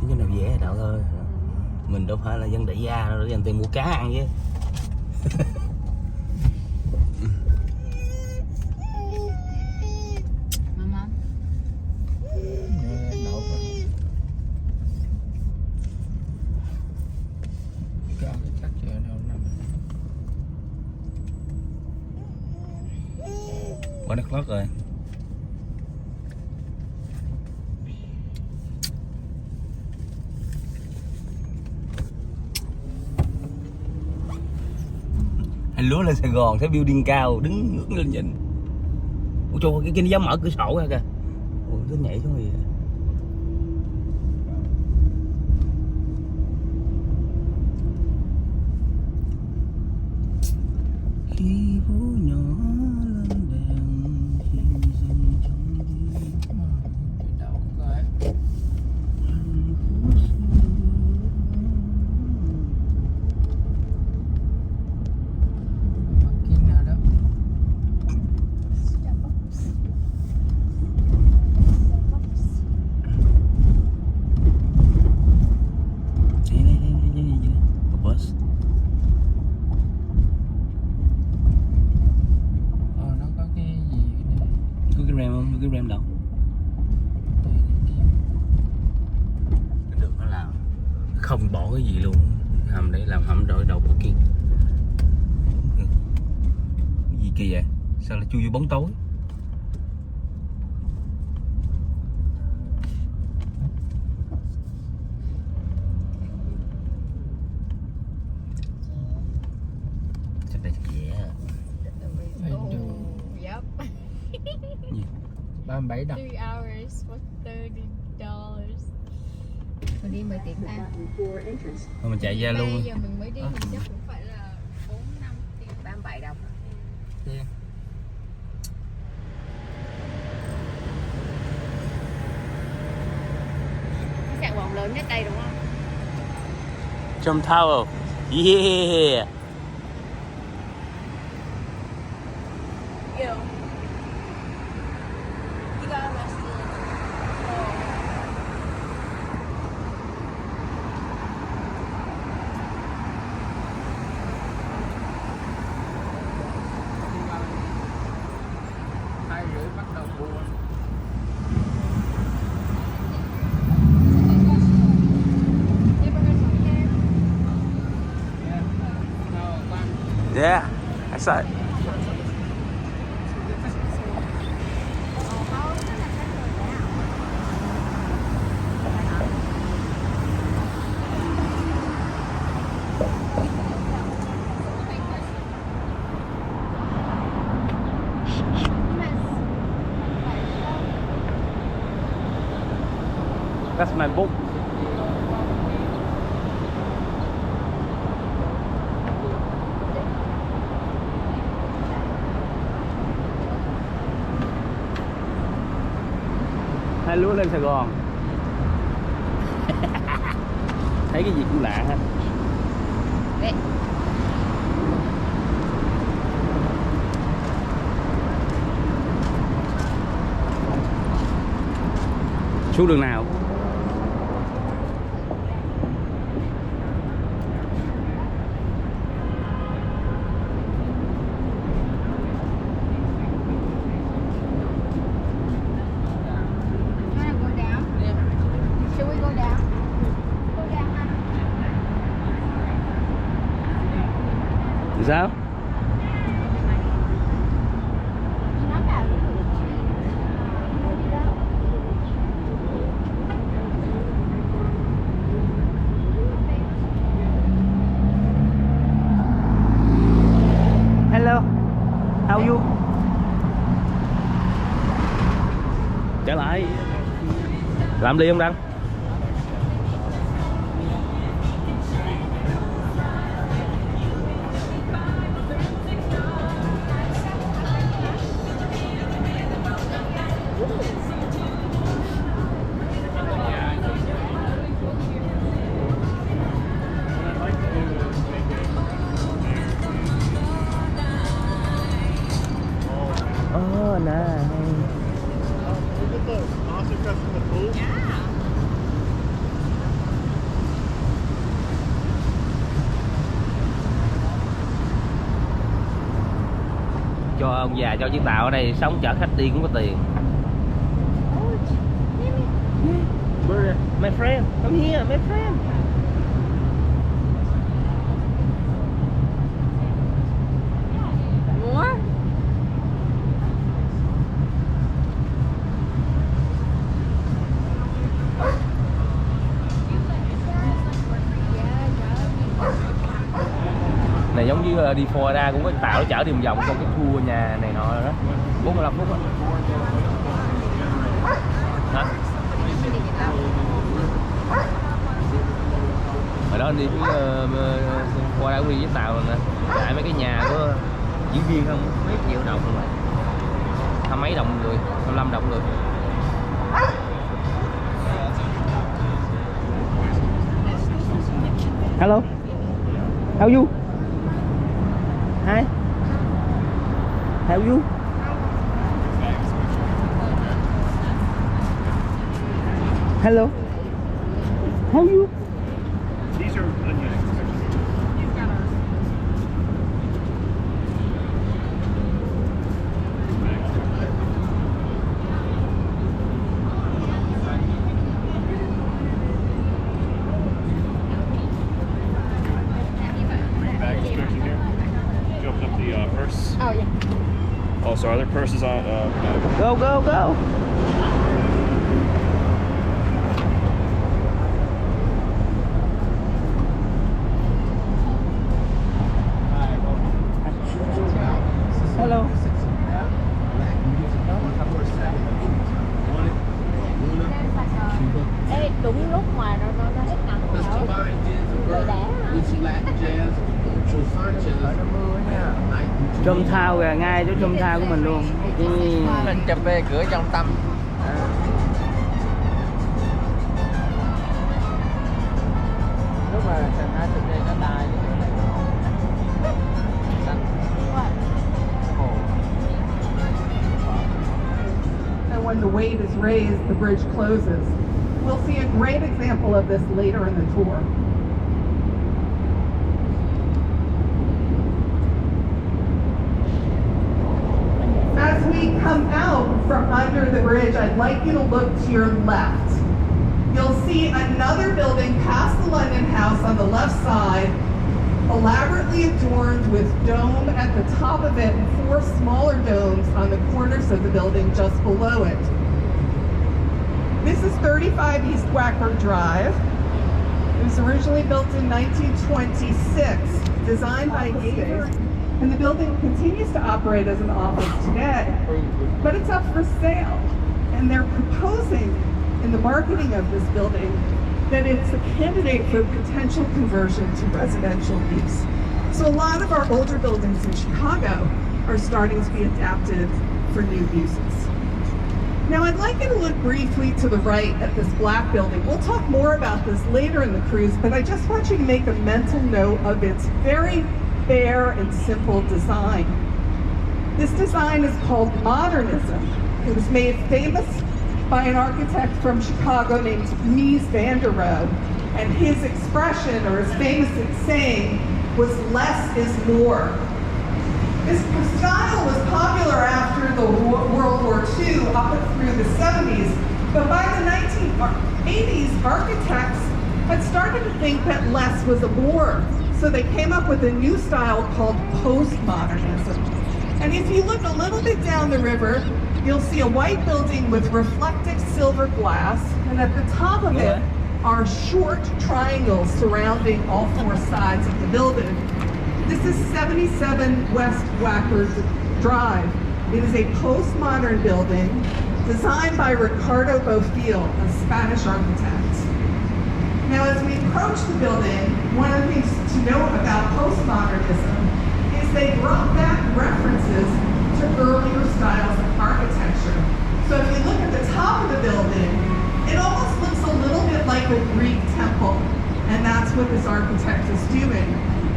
cái nào dễ đậu thôi. Mình đâu phải là dân đại gia đâu để dành tiền mua cá ăn chứ. Quá đất lót rồi. Anh lúa lên Sài Gòn thấy building cao đứng ngước lên nhìn. Ủa trời, cái kia nó dám mở cửa sổ ra kìa. Ủa nó nhảy xuống gì vậy? Khi phố nhỏ lên đèn hiên dần trong đêm. Đậu coi. Cái rem đâu? Cái đường nó làm không bỏ cái gì luôn, hầm để làm hầm đội đầu kia. Cái gì kỳ vậy? Sao lại chui vô bóng tối? Chắc đây chắc dễ à. 37 đồng. 3 hours for $30. Mình đi 10 tiếng à? Thôi mình chạy ra luôn. Bây giờ mình mới đi thì chắc cũng phải là 4-5 tiếng. 37 đồng. Yeah. Khách sạn vòng lớn nhất đây đúng không? Trump Tower. Yeah. Bắt đầu buồn. Yeah, I saw it. That's my book. Hai lúa lên Sài Gòn. Thấy cái gì cũng lạ hết. Đấy. Xuống đường nào? Sao? Hello, how are you? Trở lại. Làm đi không Đăng? Oh, nice. Also cuts in the pool? Yeah. ông già cho chiếc tàu ở đây sống chở khách đi cũng có tiền. My friend, come here, my friend. More? Này giống như đi Florida cũng có tàu nó chở đi một vòng trong cái tour nhà này nọ đó. 45 phút á. Hả? Hồi đó anh đi với Florida cũng đi với tàu rồi nè. Tại mấy cái nhà của diễn viên không mấy triệu đồng rồi. 20 mấy đồng người, 25 đồng người. Hello. How are you? Hi. How are you? Hello. How are you? These are unused. Bag inspection here. Did you open up the purse? Oh, yeah. Oh, so are there purses on? Go, go, go. Hello. Ê, đúng lúc mà nó hết nắng rồi đá. Trôm thao kìa, ngay chỗ trôm thao của mình luôn. Lên cà phê cửa trong tâm. Lúc mà Sàn Hai Sydney nó đài cái chỗ này xanh. Hồ. And when the weight is raised, the bridge closes. We'll see a great example of this later in the tour. As we come out from under the bridge, I'd like you to look to your left. You'll see another building past the London House on the left side, elaborately adorned with dome at the top of it and 4 smaller domes on the corners of the building just below it. This is 35 East Wackford Drive. It was originally built in 1926, designed by Gator, and the building continues to operate as an office today. But it's up for sale, and they're proposing in the marketing of this building that it's a candidate for potential conversion to residential use. So a lot of our older buildings in Chicago are starting to be adapted for new uses. Now I'd like you to look briefly to the right at this black building. We'll talk more about this later in the cruise, but I just want you to make a mental note of its very bare and simple design. This design is called modernism. It was made famous by an architect from Chicago named Mies van der Rohe, and his expression, or his famous saying, was less is more. This style was popular after the World War II, up through the 70s, but by the 1980s, architects had started to think that less was a more. So they came up with a new style called postmodernism. And if you look a little bit down the river, you'll see a white building with reflective silver glass, and at the top of it are short triangles surrounding all 4 sides of the building. This is 77 West Wackford Drive. It is a postmodern building designed by Ricardo Bofill, a Spanish architect. Now, as we approach the building, one of the things to note about postmodernism is they brought back references to earlier styles of architecture. So if you look at the top of the building, it almost looks a little bit like a Greek temple, and that's what this architect is doing.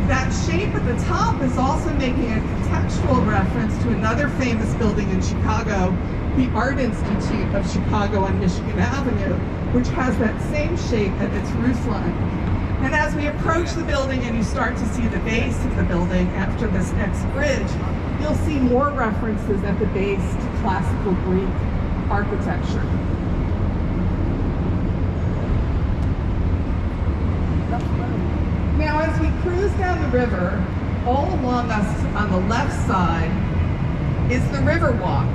That shape at the top is also making a contextual reference to another famous building in Chicago, the Art Institute of Chicago on Michigan Avenue, which has that same shape at its roof line. And as we approach the building and you start to see the base of the building after this next bridge, you'll see more references at the base to classical Greek architecture. Now, as we cruise down the river, all along us on the left side is the river walk.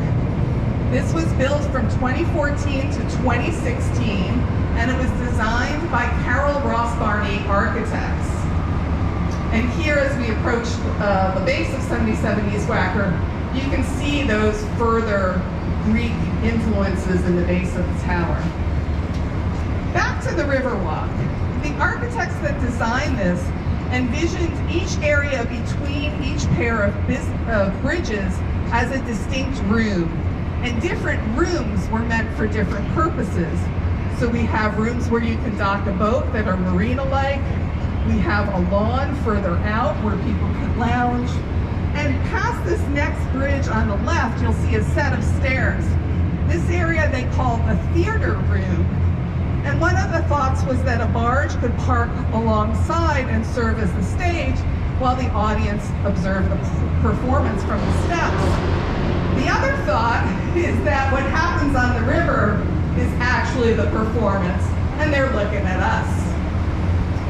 This was built from 2014 to 2016, and it was designed by Carol Ross Barney Architects. And here, as we approach the base of 77 East Wacker, you can see those further Greek influences in the base of the tower. Back to the river walk. The architects that designed this envisioned each area between each pair of bridges as a distinct room. And different rooms were meant for different purposes. So we have rooms where you can dock a boat that are marina-like. We have a lawn further out where people can lounge. And past this next bridge on the left, you'll see a set of stairs. This area they call the theater room. And one of the thoughts was that a barge could park alongside and serve as the stage while the audience observed the performance from the steps. The other thought is that what happens on the river is actually the performance, and they're looking at us.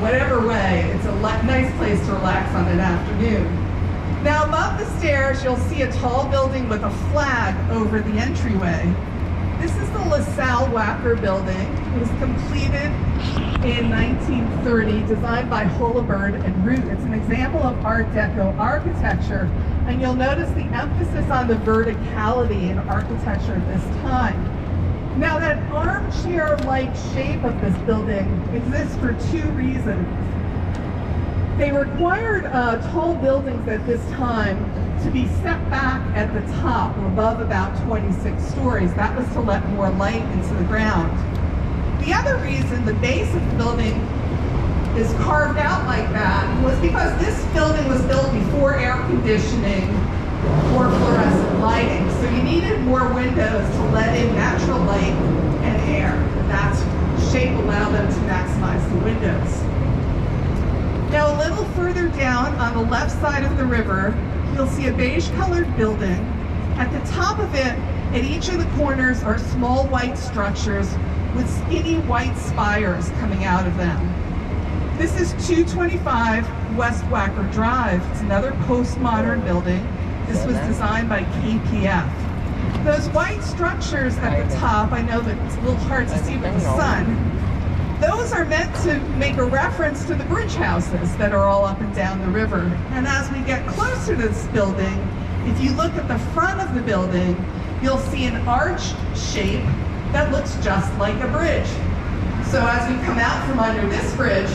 Whatever way, it's a nice place to relax on an afternoon. Now above the stairs, you'll see a tall building with a flag over the entryway. This is the LaSalle Wacker building. It was completed in 1930, designed by Holabird and Root. It's an example of Art Deco architecture, and you'll notice the emphasis on the verticality in architecture at this time. Now that armchair-like shape of this building exists for two reasons. They required tall buildings at this time to be set back at the top, above about 26 stories. That was to let more light into the ground. The other reason the base of the building is carved out like that was because this building was built before air conditioning or fluorescent lighting. So you needed more windows to let in natural light and air. And that shape allowed them to maximize the windows. Now a little further down on the left side of the river, you'll see a beige-colored building. At the top of it, at each of the corners are small white structures with skinny white spires coming out of them. This is 225 West Wacker Drive. It's another postmodern building. This was designed by KPF. Those white structures at the top, I know that it's a little hard to see with the sun, those are meant to make a reference to the bridge houses that are all up and down the river. And as we get closer to this building, if you look at the front of the building, you'll see an arch shape that looks just like a bridge. So as we come out from under this bridge,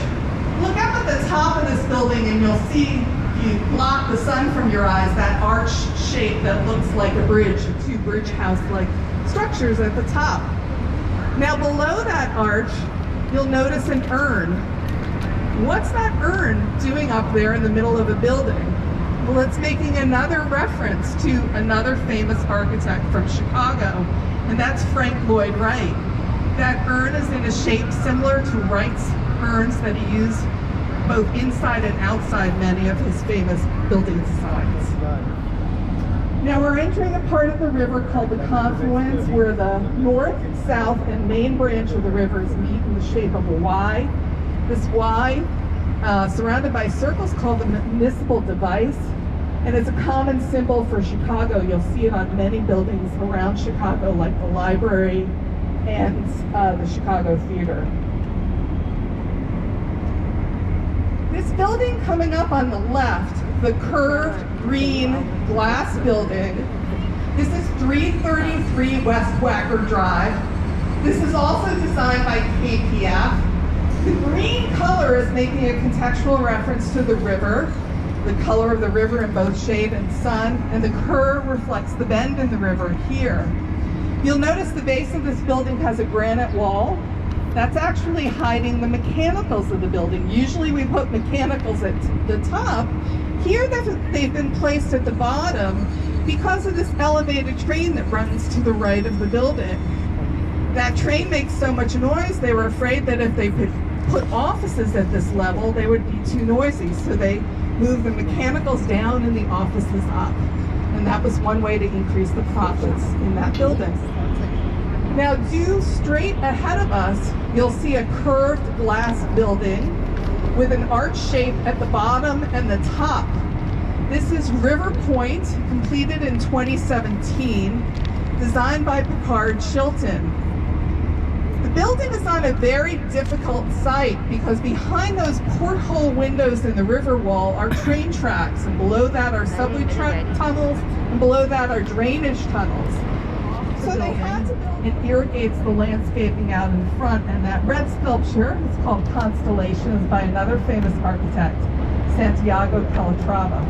look up at the top of this building and you'll see, you block the sun from your eyes, that arch shape that looks like a bridge, two bridge house-like structures at the top. Now below that arch, you'll notice an urn. What's that urn doing up there in the middle of a building? Well, it's making another reference to another famous architect from Chicago, and that's Frank Lloyd Wright. That urn is in a shape similar to Wright's urns that he used both inside and outside many of his famous building designs. Now we're entering a part of the river called the confluence, where the north, south, and main branch of the rivers meet in the shape of a Y. This Y, surrounded by circles, called the municipal device, and it's a common symbol for Chicago. You'll see it on many buildings around Chicago, like the library and the Chicago Theater. This building coming up on the left, the curved green glass building, this is 333 West Wacker Drive. This is also designed by KPF. The green color is making a contextual reference to the river, the color of the river in both shade and sun, and the curve reflects the bend in the river here. You'll notice the base of this building has a granite wall. That's actually hiding the mechanicals of the building. Usually we put mechanicals at the top. Here they've been placed at the bottom because of this elevated train that runs to the right of the building. That train makes so much noise, they were afraid that if they could put offices at this level, they would be too noisy. So they moved the mechanicals down and the offices up. and that was one way to increase the profits in that building. Now, due straight ahead of us, you'll see a curved glass building with an arch shape at the bottom and the top. This is River Point, completed in 2017, designed by Picard Chilton. The building is on a very difficult site because behind those porthole windows in the river wall are train tracks, and below that are subway tunnels, and below that are drainage tunnels. So they had to build, it irrigates the landscaping out in front, and that red sculpture, it's called Constellation, is by another famous architect, Santiago Calatrava.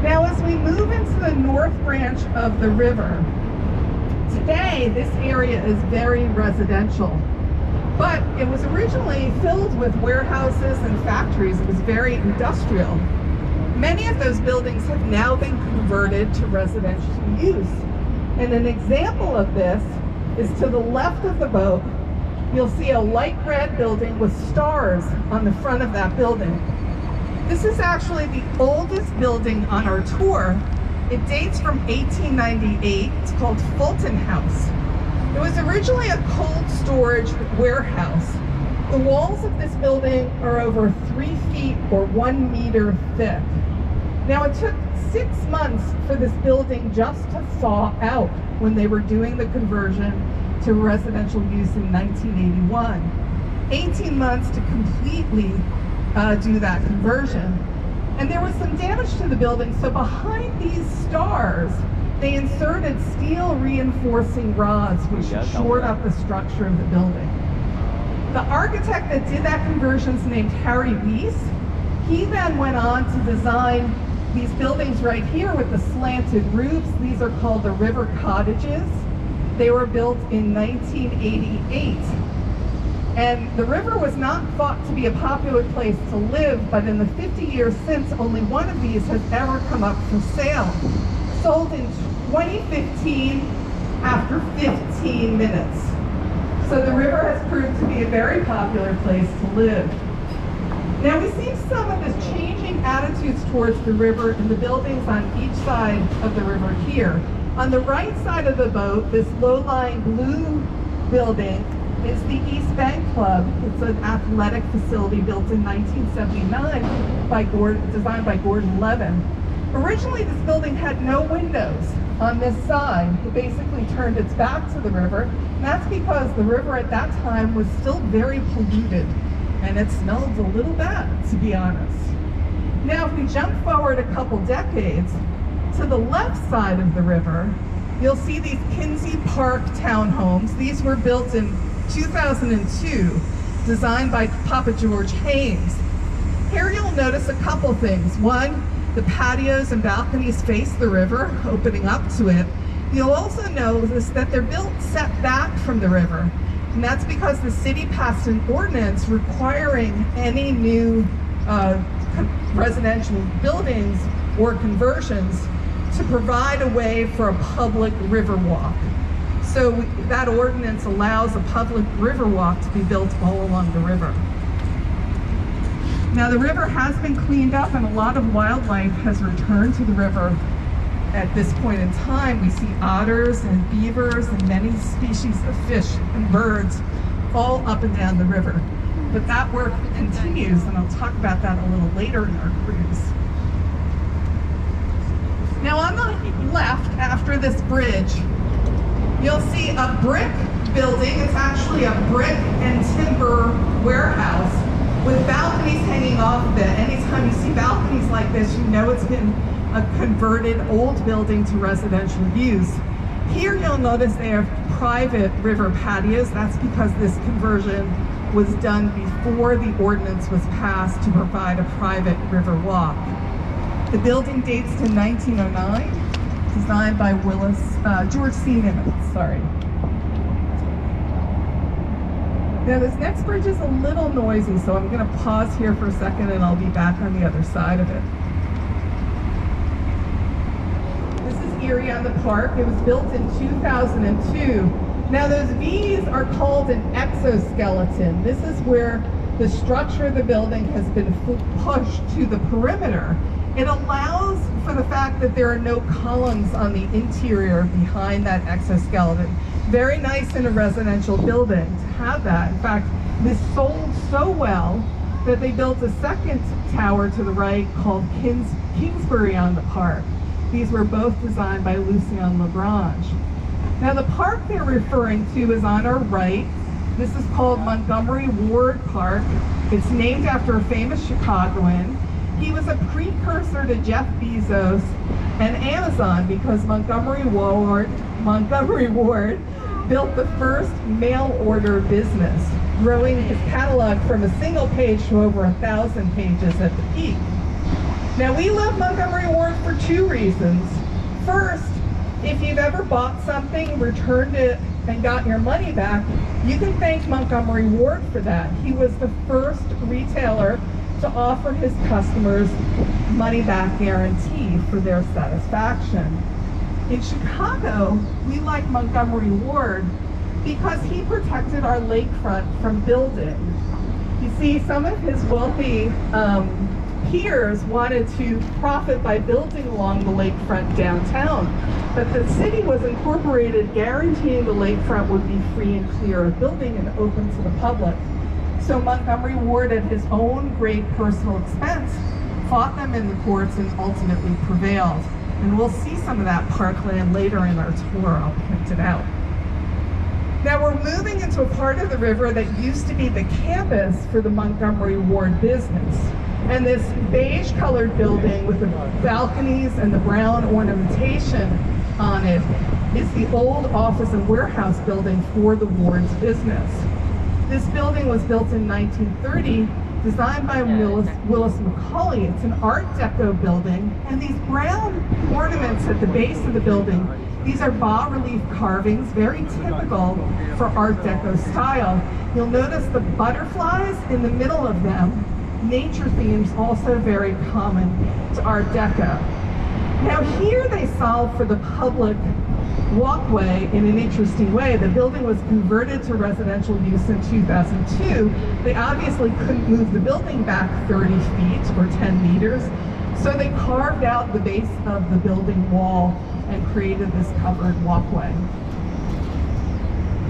Now as we move into the north branch of the river, today, this area is very residential, but it was originally filled with warehouses and factories. It was very industrial. Many of those buildings have now been converted to residential use. And an example of this is to the left of the boat. You'll see a light red building with stars on the front of that building. This is actually the oldest building on our tour. It dates from 1898. It's called Fulton House. It was originally a cold storage warehouse. The walls of this building are over 3 feet or 1 meter thick. Now, it took 6 months for this building just to thaw out when they were doing the conversion to residential use in 1981. 18 months to completely do that conversion. And there was some damage to the building, so behind these stars, they inserted steel reinforcing rods, which shored up the structure of the building. The architect that did that conversion is named Harry Weiss. He then went on to design these buildings right here with the slanted roofs. These are called the river cottages. They were built in 1988. And the river was not thought to be a popular place to live, but in the 50 years since, only one of these has ever come up for sale. Sold in 2015 after 15 minutes. So the river has proved to be a very popular place to live. Now we see some of the changing attitudes towards the river in the buildings on each side of the river here. On the right side of the boat, this low-lying blue building is the East Bank Club. It's an athletic facility built in 1979 designed by Gordon Levin. Originally, this building had no windows on this side. It basically turned its back to the river, and that's because the river at that time was still very polluted, and it smelled a little bad, to be honest. Now, if we jump forward a couple decades, to the left side of the river, you'll see these Kinsey Park townhomes. These were built in 2002, designed by Papa George Haynes. Here you'll notice a couple things. One, the patios and balconies face the river, opening up to it. You'll also notice that they're built set back from the river, and that's because the city passed an ordinance requiring any new residential buildings or conversions to provide a way for a public river walk. So that ordinance allows a public river walk to be built all along the river. Now the river has been cleaned up and a lot of wildlife has returned to the river at this point in time. We see otters and beavers and many species of fish and birds all up and down the river. But that work continues, and I'll talk about that a little later in our cruise. Now on the left, after this bridge, you'll see a brick building. It's actually a brick and timber warehouse with balconies hanging off of it. Anytime you see balconies like this, you know it's been a converted old building to residential use. Here you'll notice they have private river patios. That's because this conversion was done before the ordinance was passed to provide a private river walk. The building dates to 1909, designed by George C. Nimitz, sorry. Now this next bridge is a little noisy, so I'm gonna pause here for a second and I'll be back on the other side of it. This is Erie on the Park. It was built in 2002. Now those V's are called an exoskeleton. This is where the structure of the building has been pushed to the perimeter. It allows for the fact that there are no columns on the interior behind that exoskeleton. Very nice in a residential building to have that. In fact, this sold so well that they built a second tower to the right called Kingsbury on the Park. These were both designed by Lucien Lagrange. Now the park they're referring to is on our right. This is called Montgomery Ward Park. It's named after a famous Chicagoan. He was a precursor to Jeff Bezos and Amazon because Montgomery Ward built the first mail order business, growing his catalog from a single page to over 1,000 pages at the peak. Now we love Montgomery Ward for two reasons. First, if you've ever bought something, returned it, and got your money back, you can thank Montgomery Ward for that. He was the first retailer to offer his customers money-back guarantee for their satisfaction. In Chicago, we like Montgomery Ward because he protected our lakefront from building. You see, some of his wealthy peers wanted to profit by building along the lakefront downtown, but the city was incorporated, guaranteeing the lakefront would be free and clear of building and open to the public. So Montgomery Ward, at his own great personal expense, fought them in the courts and ultimately prevailed. And we'll see some of that parkland later in our tour. I'll point it out. Now we're moving into a part of the river that used to be the campus for the Montgomery Ward business. And this beige-colored building with the balconies and the brown ornamentation on it is the old office and warehouse building for the Ward's business. This building was built in 1930, designed by Willis Macaulay. It's an Art Deco building, and these brown ornaments at the base of the building, these are bas-relief carvings, very typical for Art Deco style. You'll notice the butterflies in the middle of them. Nature themes also very common to Art Deco. Now here they solved for the public walkway in an interesting way. The building was converted to residential use in 2002. They obviously couldn't move the building back 30 feet or 10 meters, so they carved out the base of the building wall and created this covered walkway.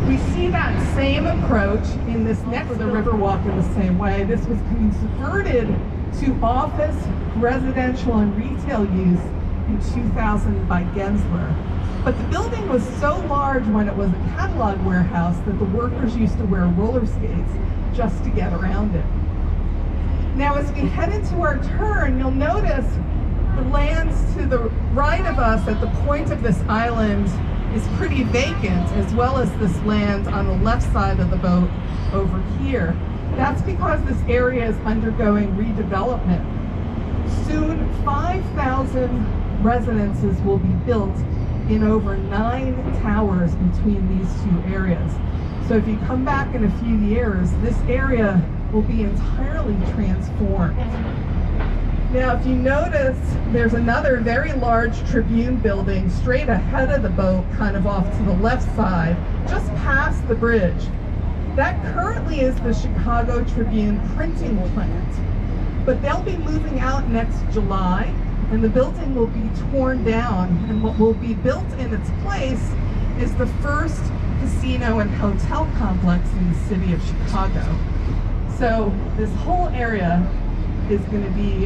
We see that same approach in this next the Riverwalk in the same way. This was converted to office, residential, and retail use in 2000 by Gensler. But the building was so large when it was a catalog warehouse that the workers used to wear roller skates just to get around it. Now as we head into our turn, you'll notice the lands to the right of us at the point of this island is pretty vacant, as well as this land on the left side of the boat over here. That's because this area is undergoing redevelopment. Soon 5,000 residences will be built in over 9 towers between these two areas. So if you come back in a few years, this area will be entirely transformed. Now if you notice, there's another very large Tribune building straight ahead of the boat, kind of off to the left side, just past the bridge. That currently is the Chicago Tribune printing plant, but they'll be moving out next July, and the building will be torn down, and what will be built in its place is the first casino and hotel complex in the city of Chicago. So this whole area is going to be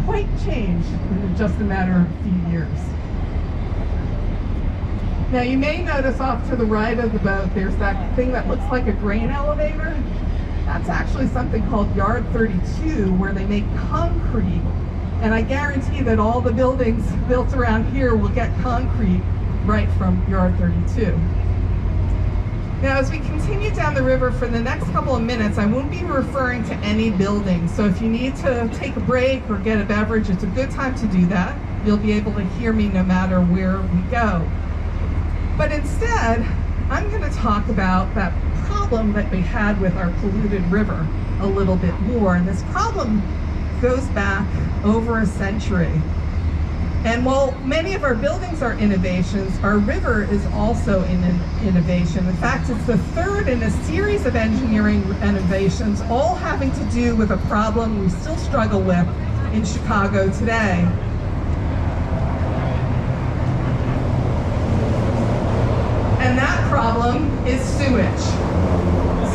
quite changed in just a matter of a few years. Now you may notice off to the right of the boat there's that thing that looks like a grain elevator. That's actually something called Yard 32, where they make concrete. And I guarantee that all the buildings built around here will get concrete right from Yard 32. Now, as we continue down the river for the next couple of minutes, I won't be referring to any buildings. So if you need to take a break or get a beverage, it's a good time to do that. You'll be able to hear me no matter where we go. But instead, I'm going to talk about that problem that we had with our polluted river a little bit more. And this problem goes back over a century. And while many of our buildings are innovations, our river is also an innovation. In fact, it's the third in a series of engineering innovations, all having to do with a problem we still struggle with in Chicago today. And that problem is sewage.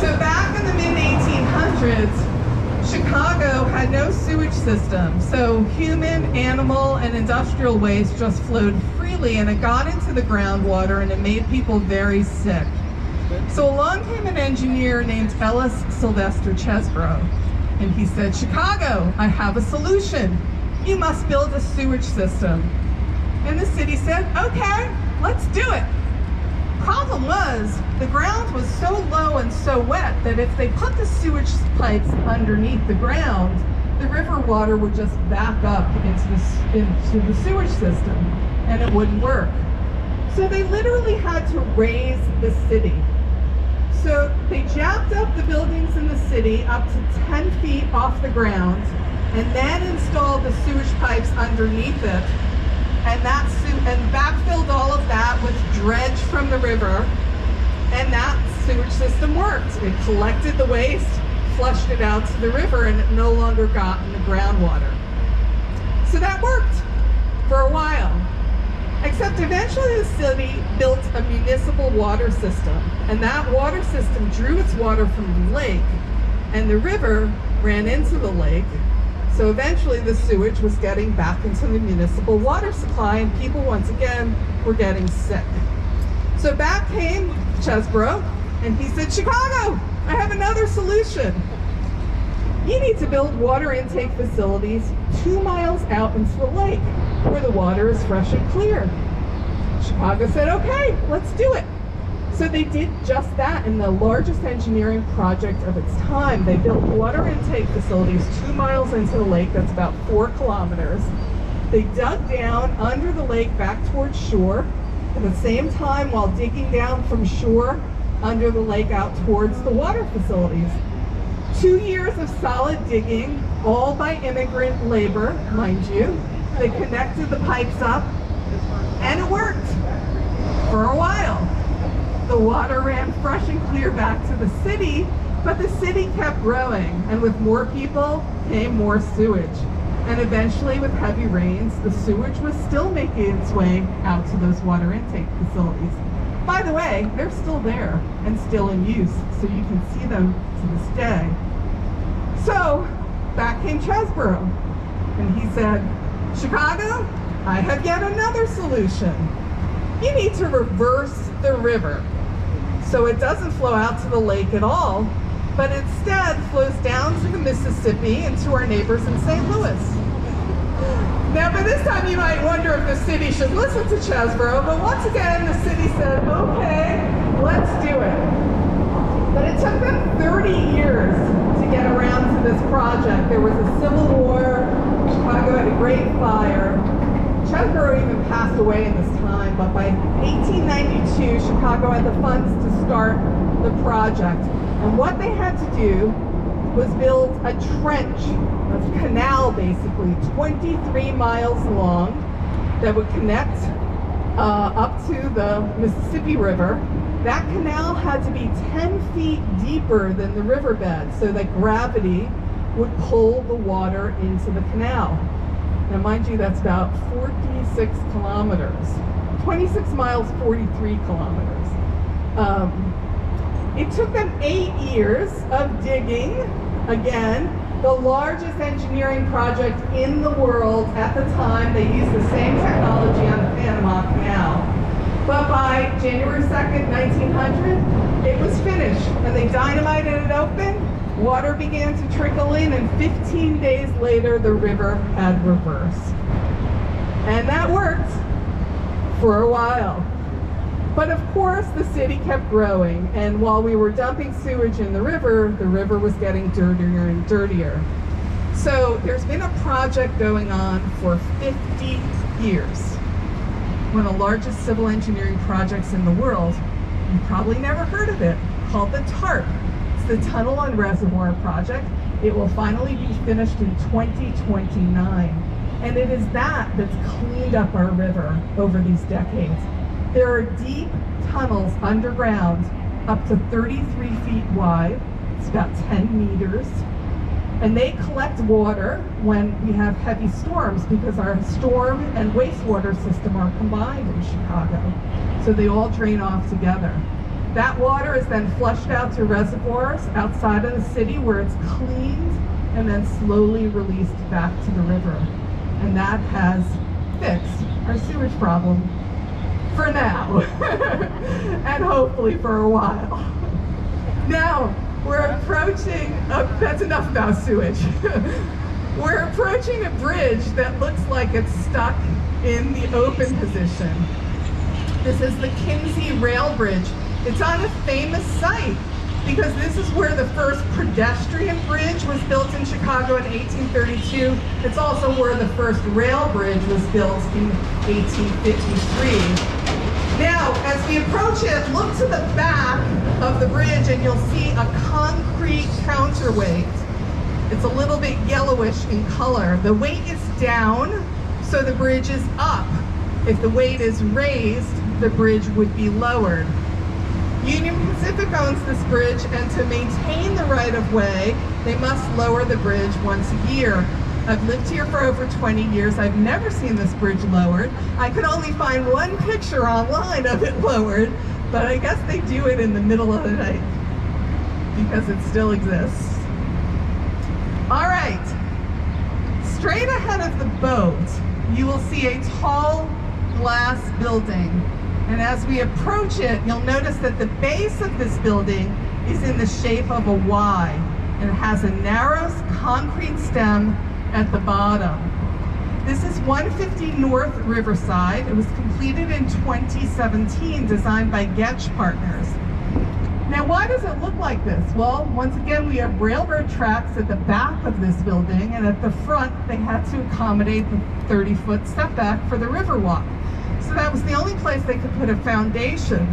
So back in the mid-1800s, Chicago had no sewage system. So human, animal, and industrial waste just flowed freely, and it got into the groundwater, and it made people very sick. So along came an engineer named Ellis Sylvester Chesbrough, and he said, "Chicago, I have a solution. You must build a sewage system." And the city said, "Okay, let's do it." Problem was, the ground was so low and so wet that if they put the sewage pipes underneath the ground, the river water would just back up into the sewage system, and it wouldn't work. So they literally had to raise the city. So they jacked up the buildings in the city up to 10 feet off the ground, and then installed the sewage pipes underneath it, and backfilled all of that with dredge from the river, and that sewage system worked. It collected the waste, flushed it out to the river, and it no longer got in the groundwater. So that worked for a while. Except eventually the city built a municipal water system, and that water system drew its water from the lake, and the river ran into the lake. So eventually the sewage was getting back into the municipal water supply, and people once again were getting sick. So back came Chesbrough, and he said, "Chicago, I have another solution. You need to build water intake facilities 2 miles out into the lake where the water is fresh and clear." Chicago said, "Okay, let's do it." So they did just that in the largest engineering project of its time. They built water intake facilities 2 miles into the lake, that's about 4 kilometers. They dug down under the lake back towards shore, at the same time while digging down from shore under the lake out towards the water facilities. 2 years of solid digging, all by immigrant labor, mind you. They connected the pipes up, and it worked for a while. The water ran fresh and clear back to the city, but the city kept growing, and with more people came more sewage. And eventually, with heavy rains, the sewage was still making its way out to those water intake facilities. By the way, they're still there and still in use, so you can see them to this day. So, back came Chesbrough, and he said, "Chicago, I have yet another solution. You need to reverse the river so it doesn't flow out to the lake at all, but instead flows down to the Mississippi and to our neighbors in St. Louis." Now, by this time, you might wonder if the city should listen to Chesbrough, but once again, the city said, "Okay, let's do it." But it took them 30 years to get around to this project. There was a civil war, Chicago had a great fire. Chesbrough even passed away in this time, but by 1892, Chicago had the funds to start the project. And what they had to do was build a trench, a canal basically, 23 miles long, that would connect up to the Mississippi River. That canal had to be 10 feet deeper than the riverbed so that gravity would pull the water into the canal. Now, mind you, that's about 46 kilometers. 26 miles, 43 kilometers. It took them 8 years of digging. Again, the largest engineering project in the world at the time. They used the same technology on the Panama Canal. But by January 2nd, 1900, it was finished. And they dynamited it open. Water began to trickle in, and 15 days later, the river had reversed. And that worked for a while. But of course, the city kept growing, and while we were dumping sewage in the river was getting dirtier and dirtier. So there's been a project going on for 50 years. One of the largest civil engineering projects in the world. You probably never heard of it, called the TARP. The Tunnel and Reservoir Project. It will finally be finished in 2029. And it is that that's cleaned up our river over these decades. There are deep tunnels underground up to 33 feet wide. It's about 10 meters. And they collect water when we have heavy storms because our storm and wastewater system are combined in Chicago. So they all drain off together. That water is then flushed out to reservoirs outside of the city where it's cleaned and then slowly released back to the river. And that has fixed our sewage problem for now, and hopefully for a while. Now, we're approaching, that's enough about sewage. We're approaching a bridge that looks like it's stuck in the open position. This is the Kinsey Rail Bridge. It's on a famous site because this is where the first pedestrian bridge was built in Chicago in 1832. It's also where the first rail bridge was built in 1853. Now, as we approach it, look to the back of the bridge and you'll see a concrete counterweight. It's a little bit yellowish in color. The weight is down, so the bridge is up. If the weight is raised, the bridge would be lowered. Union Pacific owns this bridge, and to maintain the right-of-way, they must lower the bridge once a year. I've lived here for over 20 years. I've never seen this bridge lowered. I could only find one picture online of it lowered, but I guess they do it in the middle of the night because it still exists. All right, straight ahead of the boat, you will see a tall glass building. And as we approach it, you'll notice that the base of this building is in the shape of a Y and has a narrow concrete stem at the bottom. This is 150 North Riverside. It was completed in 2017, designed by Getch Partners. Now, why does it look like this? Well, once again, we have railroad tracks at the back of this building, and at the front, they had to accommodate the 30-foot setback for the Riverwalk. So that was the only place they could put a foundation.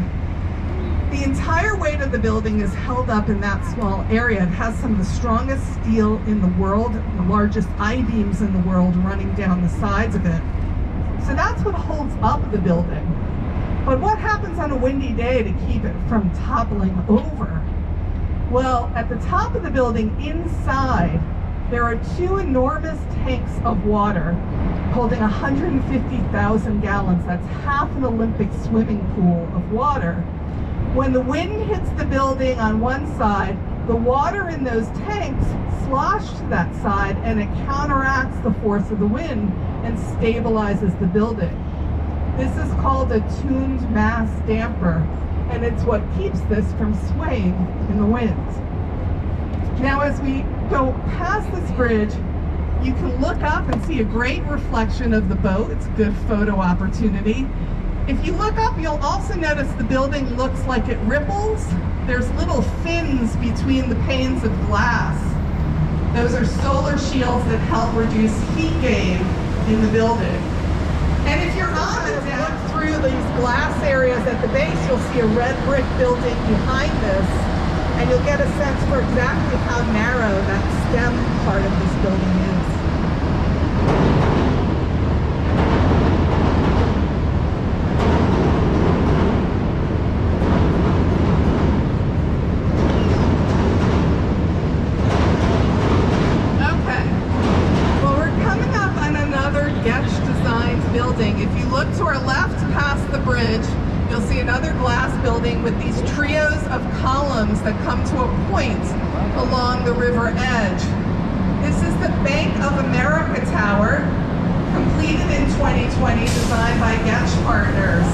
The entire weight of the building is held up in that small area. It has some of the strongest steel in the world, the largest I-beams in the world running down the sides of it. So that's what holds up the building. But what happens on a windy day to keep it from toppling over? Well, at the top of the building inside, there are two enormous tanks of water holding 150,000 gallons. That's half an Olympic swimming pool of water. When the wind hits the building on one side, the water in those tanks slosh to that side and it counteracts the force of the wind and stabilizes the building. This is called a tuned mass damper, and it's what keeps this from swaying in the wind. Now, as we go past this bridge, you can look up and see a great reflection of the boat. It's a good photo opportunity. If you look up, you'll also notice the building looks like it ripples. There's little fins between the panes of glass. Those are solar shields that help reduce heat gain in the building. And if you're on the deck through these glass areas at the base, you'll see a red brick building behind this, and you'll get a sense for exactly how narrow that stem part of this building is. If you look to our left past the bridge, you'll see another glass building with these trios of columns that come to a point along the river edge. This is the Bank of America Tower, completed in 2020, designed by Getch Partners.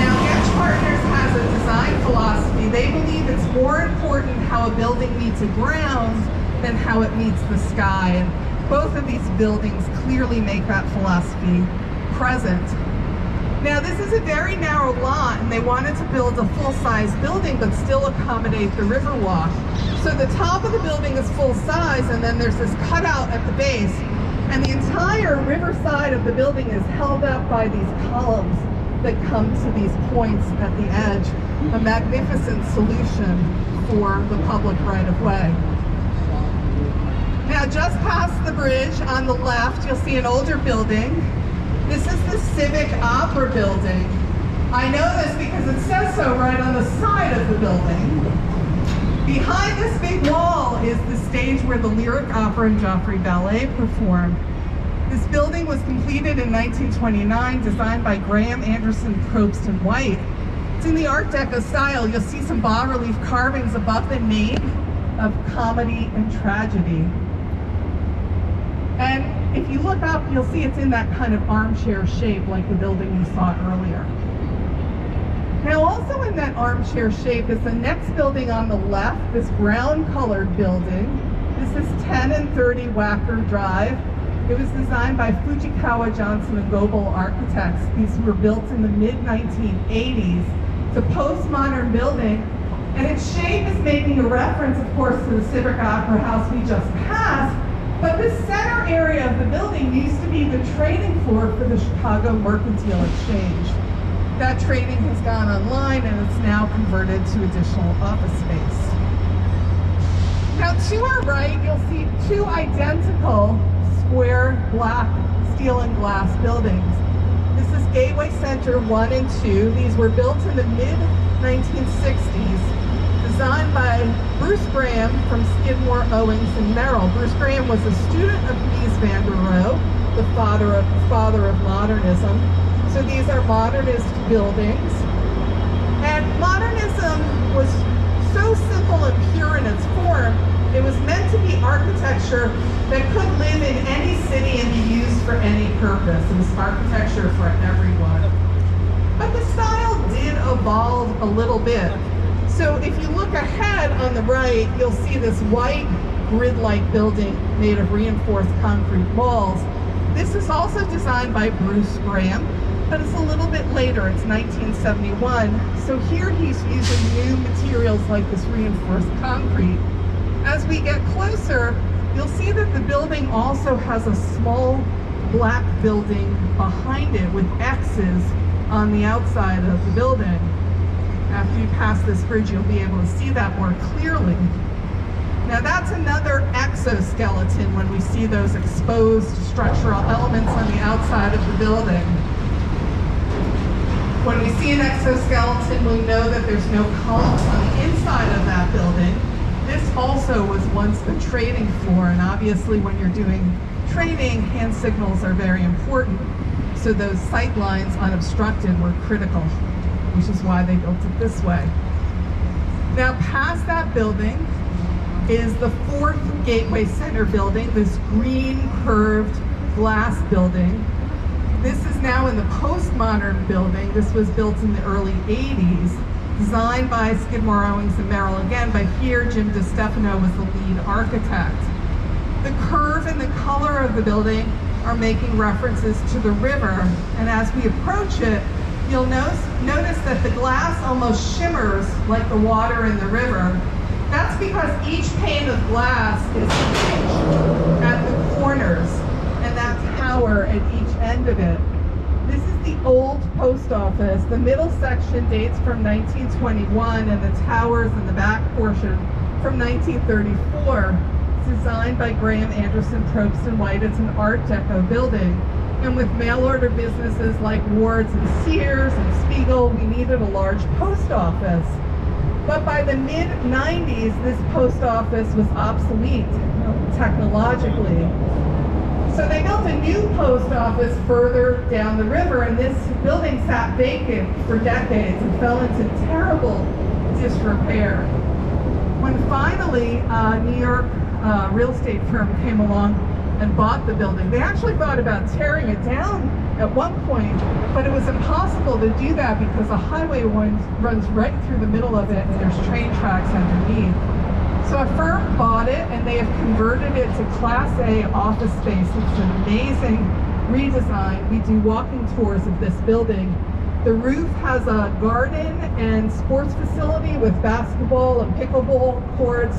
Now, Getch Partners has a design philosophy. They believe it's more important how a building meets the ground than how it meets the sky. And both of these buildings clearly make that philosophy present. Now, this is a very narrow lot, and they wanted to build a full-size building but still accommodate the Riverwalk. So the top of the building is full-size, and then there's this cutout at the base, and the entire river side of the building is held up by these columns that come to these points at the edge. A magnificent solution for the public right-of-way. Now, just past the bridge on the left, you'll see an older building. This is the Civic Opera Building. I know this because it says so right on the side of the building. Behind this big wall is the stage where the Lyric Opera and Joffrey Ballet performed. This building was completed in 1929, designed by Graham Anderson, Probst, and White. It's in the Art Deco style. You'll see some bas-relief carvings above the name of comedy and tragedy. And if you look up, you'll see it's in that kind of armchair shape like the building you saw earlier. Now also in that armchair shape is the next building on the left, this brown-colored building. This is 10 and 30 Wacker Drive. It was designed by Fujikawa, Johnson, and Goebel architects. These were built in the mid-1980s. It's a postmodern building, and its shape is making a reference, of course, to the Civic Opera House we just passed, but the center area of the building used to be the trading floor for the Chicago Mercantile Exchange. That trading has gone online, and it's now converted to additional office space. Now, to our right, you'll see two identical square black steel and glass buildings. This is Gateway Center 1 and 2. These were built in the mid-1960s, designed by Bruce Graham from Skidmore, Owings, and Merrill. Bruce Graham was a student of Mies van der Rohe, the father of modernism. So these are modernist buildings. And modernism was so simple and pure in its form, it was meant to be architecture that could live in any city and be used for any purpose. It was architecture for everyone. But the style did evolve a little bit. So if you look ahead on the right, you'll see this white grid-like building made of reinforced concrete walls. This is also designed by Bruce Graham, but it's a little bit later. It's 1971. So here he's using new materials like this reinforced concrete. As we get closer, you'll see that the building also has a small black building behind it with X's on the outside of the building. After you pass this bridge, you'll be able to see that more clearly. Now that's another exoskeleton when we see those exposed structural elements on the outside of the building. When we see an exoskeleton, we know that there's no columns on the inside of that building. This also was once the trading floor, and obviously when you're doing trading, hand signals are very important. So those sight lines unobstructed were critical, which is why they built it this way. Now past that building is the fourth Gateway Center building, this green curved glass building. This is now in the postmodern building. This was built in the early 80s, designed by Skidmore, Owings, and Merrill again, but here Jim DeStefano was the lead architect. The curve and the color of the building are making references to the river, and as we approach it, you'll notice that the glass almost shimmers like the water in the river. That's because each pane of glass is pitched at the corners, and that tower at each end of it. This is the old post office. The middle section dates from 1921, and the towers in the back portion from 1934. It's designed by Graham Anderson, Probst, and White. It's an Art Deco building. And with mail-order businesses like Ward's and Sears and Spiegel, we needed a large post office. But by the mid-90s, this post office was obsolete technologically. So they built a new post office further down the river, and this building sat vacant for decades and fell into terrible disrepair. When finally a New York real estate firm came along and bought the building, they actually thought about tearing it down at one point, but it was impossible to do that because the highway runs right through the middle of it, and there's train tracks underneath. So a firm bought it, and they have converted it to Class A office space. It's an amazing redesign. We do walking tours of this building. The roof has a garden and sports facility with basketball and pickleball courts.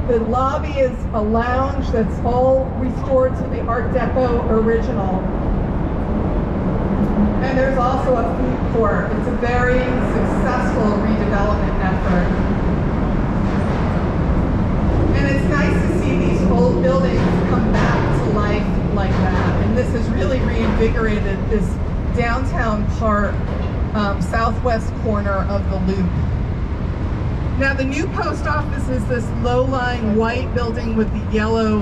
The lobby is a lounge that's all restored to the Art Deco original. And there's also a food court. It's a very successful redevelopment effort. And it's nice to see these old buildings come back to life like that. And this has really reinvigorated this downtown part, southwest corner of the Loop. Now the new post office is this low-lying white building with the yellow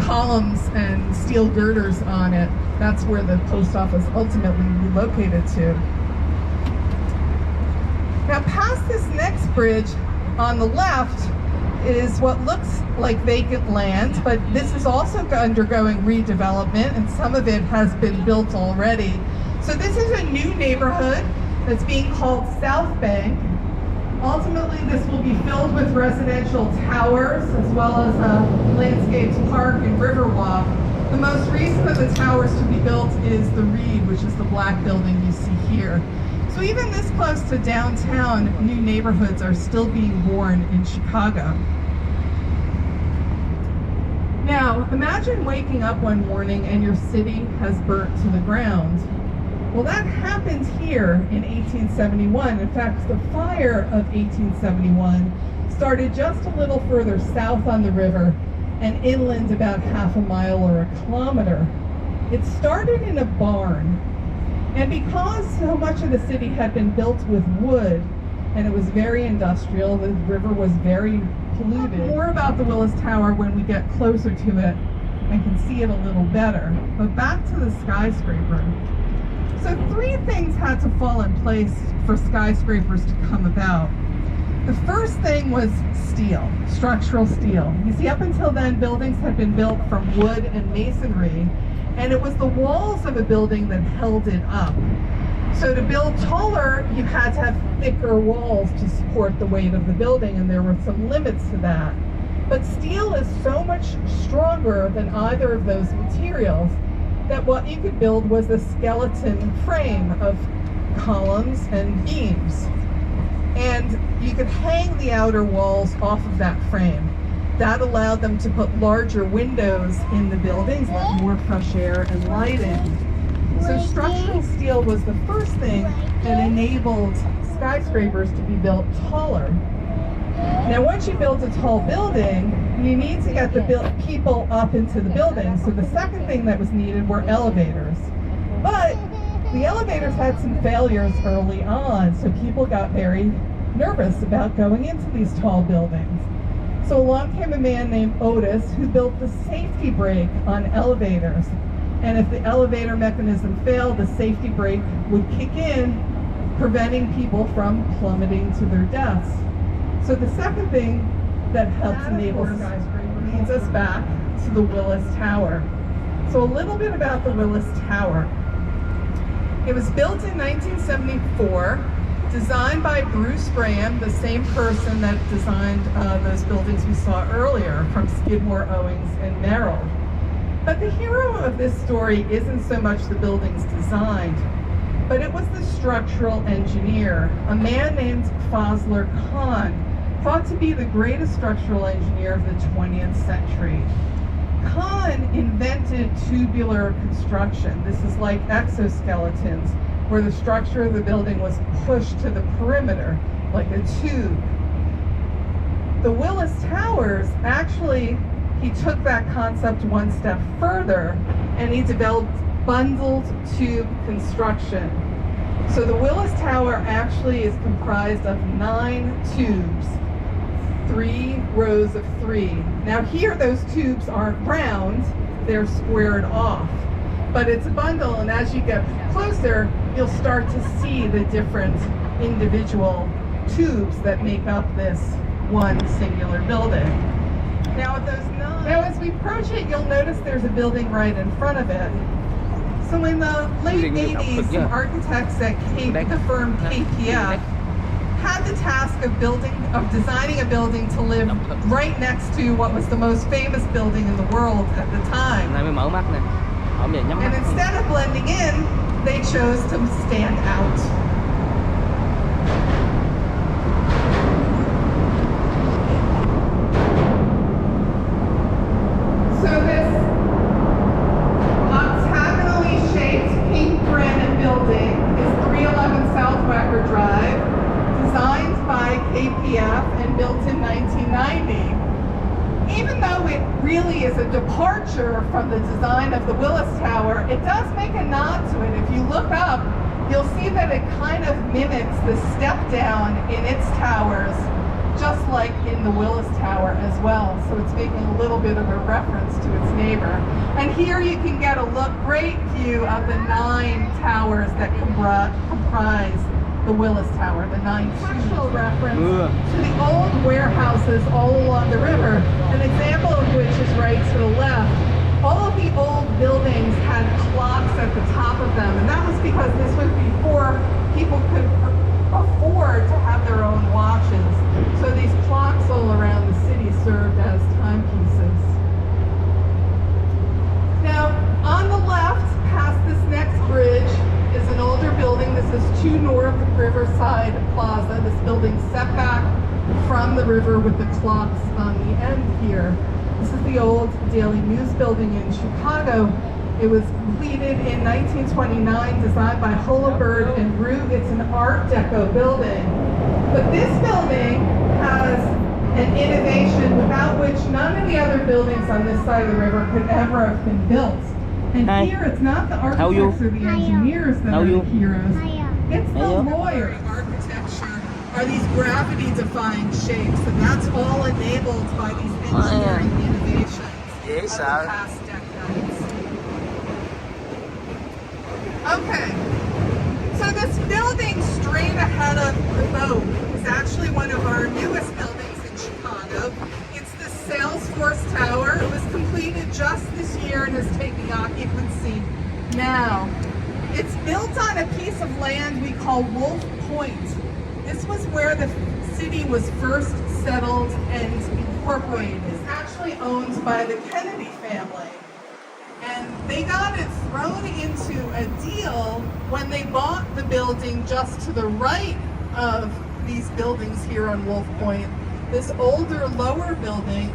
columns and steel girders on it. That's where the post office ultimately relocated to. Now past this next bridge on the left is what looks like vacant land, but this is also undergoing redevelopment and some of it has been built already. So this is a new neighborhood that's being called South Bank. Ultimately, this will be filled with residential towers as well as a landscaped park and riverwalk. The most recent of the towers to be built is the Reed, which is the black building you see here. So even this close to downtown, new neighborhoods are still being born in Chicago. Now, imagine waking up one morning and your city has burnt to the ground. Well, that happened here in 1871. In fact, the fire of 1871 started just a little further south on the river and inland about half a mile or a kilometer. It started in a barn. And because so much of the city had been built with wood and it was very industrial, the river was very polluted. More about the Willis Tower when we get closer to it and can see it a little better. But back to the skyscraper. So three things had to fall in place for skyscrapers to come about. The first thing was steel, structural steel. You see, up until then, buildings had been built from wood and masonry, and it was the walls of a building that held it up. So to build taller, you had to have thicker walls to support the weight of the building, and there were some limits to that. But steel is so much stronger than either of those materials that what you could build was a skeleton frame of columns and beams. And you could hang the outer walls off of that frame. That allowed them to put larger windows in the buildings, let more fresh air and light in. So structural steel was the first thing that enabled skyscrapers to be built taller. Now once you build a tall building, you need to get the people up into the building. So the second thing that was needed were elevators. But the elevators had some failures early on, so people got very nervous about going into these tall buildings. So along came a man named Otis who built the safety brake on elevators. And if the elevator mechanism failed, the safety brake would kick in, preventing people from plummeting to their deaths. So the second thing that helps enable skyscraper leads us back to the Willis Tower. So a little bit about the Willis Tower. It was built in 1974, designed by Bruce Graham, the same person that designed those buildings we saw earlier from Skidmore, Owings, and Merrill. But the hero of this story isn't so much the buildings designed, but it was the structural engineer, a man named Fosler Kahn, thought to be the greatest structural engineer of the 20th century. Kahn invented tubular construction. This is like exoskeletons, where the structure of the building was pushed to the perimeter, like a tube. The Willis Towers, actually, he took that concept one step further, and he developed bundled tube construction. So the Willis Tower actually is comprised of 9 tubes, 3 rows of 3. Now here those tubes aren't round, they're squared off. But it's a bundle, and as you get closer, you'll start to see the different individual tubes that make up this one singular building. Now with those 9, now as we approach it, you'll notice there's a building right in front of it. So in the late 80s, some architects at the firm KPF had the task of designing a building to live right next to what was the most famous building in the world at the time. And instead of blending in, they chose to stand out. So this octagonally shaped pink granite building is 311 South Wacker Drive, designed by KPF and built in 1990. Even though it really is a departure from the design of the Willis Tower, it does make a nod to it. If you look up, you'll see that it kind of mimics the step down in its towers, just like in the Willis Tower as well. So it's making a little bit of a reference to its neighbor. And here you can get a great view of the 9 towers that comprise the Willis Tower, the 9 textual reference to the old warehouses all along the river, an example of which is right to the left. All of the old buildings had clocks at the top of them, and that was because this was before people could afford to have their own watches. So these clocks all around the city served as timepieces. Now, on the left, past this next bridge, is an older building. This is 2 North Riverside Plaza. This building set back from the river with the clocks on the end here. This is the old Daily News building in Chicago. It was completed in 1929, designed by Holabird and Root. It's an Art Deco building. But this building has an innovation without which none of the other buildings on this side of the river could ever have been built. And here, it's not the architects or the engineers that are the heroes. It's the lawyers. Architecture are these gravity-defying shapes, and that's all enabled by these engineering innovations of the past decades. Okay, so this building straight ahead of the boat is actually one of our newest buildings in Chicago. It's the Salesforce Tower. It was completed just this year and is taking occupancy now. It's built on a piece of land we call Wolf Point. This was where the city was first settled and incorporated. It's actually owned by the Kennedy family. And they got it thrown into a deal when they bought the building just to the right of these buildings here on Wolf Point, this older, lower building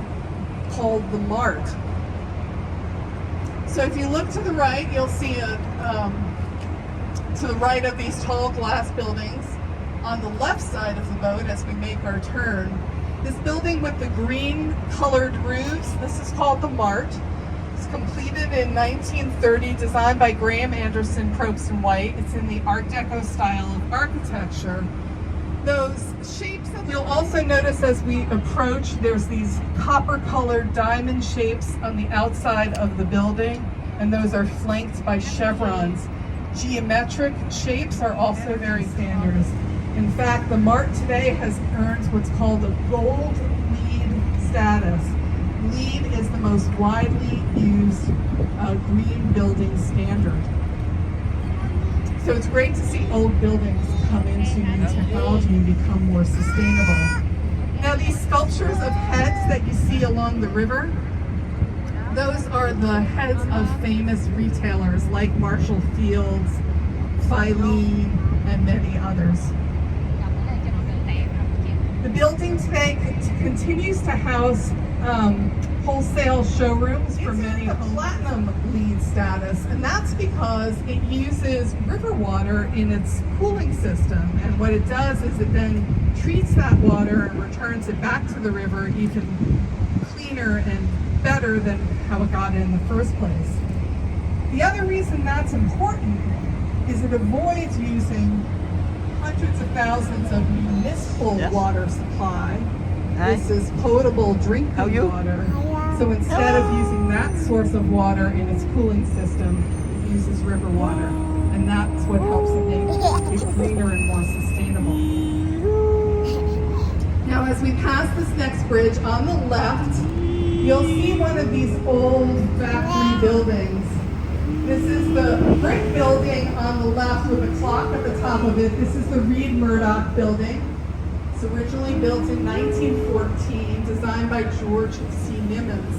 called the Mart. So if you look to the right, you'll see to the right of these tall glass buildings, on the left side of the boat as we make our turn, this building with the green colored roofs, this is called the Mart. It's completed in 1930, designed by Graham Anderson, Probst and White. It's in the Art Deco style of architecture. Those shapes that you'll also notice as we approach, there's these copper-colored diamond shapes on the outside of the building, and those are flanked by chevrons. Geometric shapes are also very standard. In fact, the Mart today has earned what's called a gold LEED status. LEED is the most widely used green building standard. So it's great to see old buildings come into new technology and become more sustainable. Now these sculptures of heads that you see along the river, those are the heads of famous retailers like Marshall Fields, Filene, and many others. The building today continues to house wholesale showrooms for many homes. Platinum LEED status, and that's because it uses river water in its cooling system, and what it does is it then treats that water and returns it back to the river even cleaner and better than how it got in the first place. The other reason that's important is it avoids using hundreds of thousands of municipal water supply. This is potable drinking water. So instead of using that source of water in its cooling system, it uses river water. And that's what helps it make it cleaner and more sustainable. Now as we pass this next bridge on the left, you'll see one of these old factory buildings. This is the brick building on the left with a clock at the top of it. This is the Reed Murdoch building. It's originally built in 1914, designed by George C. Nimmons.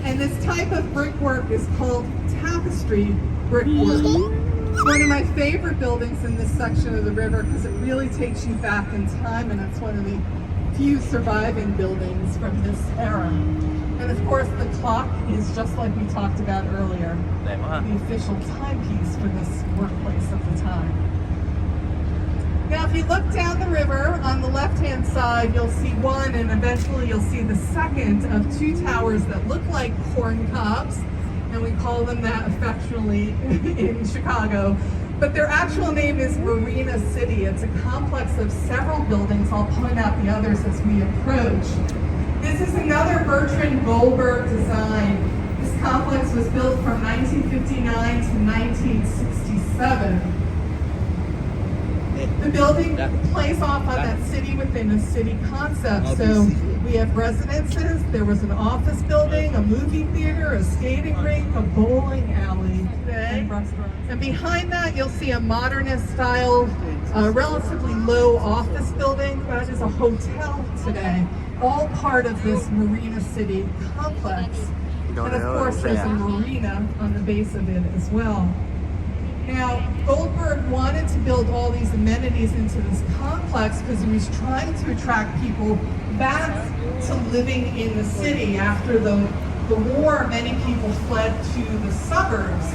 And this type of brickwork is called tapestry brickwork. It's one of my favorite buildings in this section of the river because it really takes you back in time, and it's one of the few surviving buildings from this era. And of course the clock is just like we talked about earlier, the official timepiece for this workplace of the time. Now if you look down the river on the left-hand side, you'll see one, and eventually you'll see the second of 2 towers that look like corn cobs, and we call them that affectionately in Chicago, but their actual name is Marina City. It's a complex of several buildings. I'll point out the others as we approach. This is another Bertrand Goldberg design. This complex was built from 1959 to 1967. The building plays off on that city within a city concept. So we have residences, there was an office building, a movie theater, a skating rink, a bowling alley today. And behind that you'll see a modernist style, relatively low office building. That is a hotel today. All part of this Marina City complex. And of course there's a marina on the base of it as well. Now, Goldberg wanted to build all these amenities into this complex because he was trying to attract people back to living in the city. After the war, many people fled to the suburbs.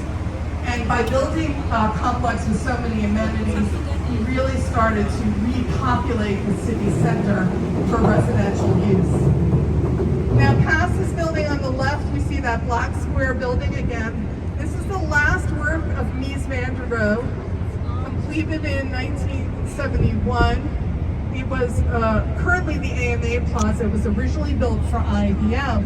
And by building a complex with so many amenities, he really started to repopulate the city center for residential use. Now, past this building on the left, we see that black square building again. This is the last work of Mies van der Rohe, completed in 1971. It was currently the AMA Plaza. It was originally built for IBM.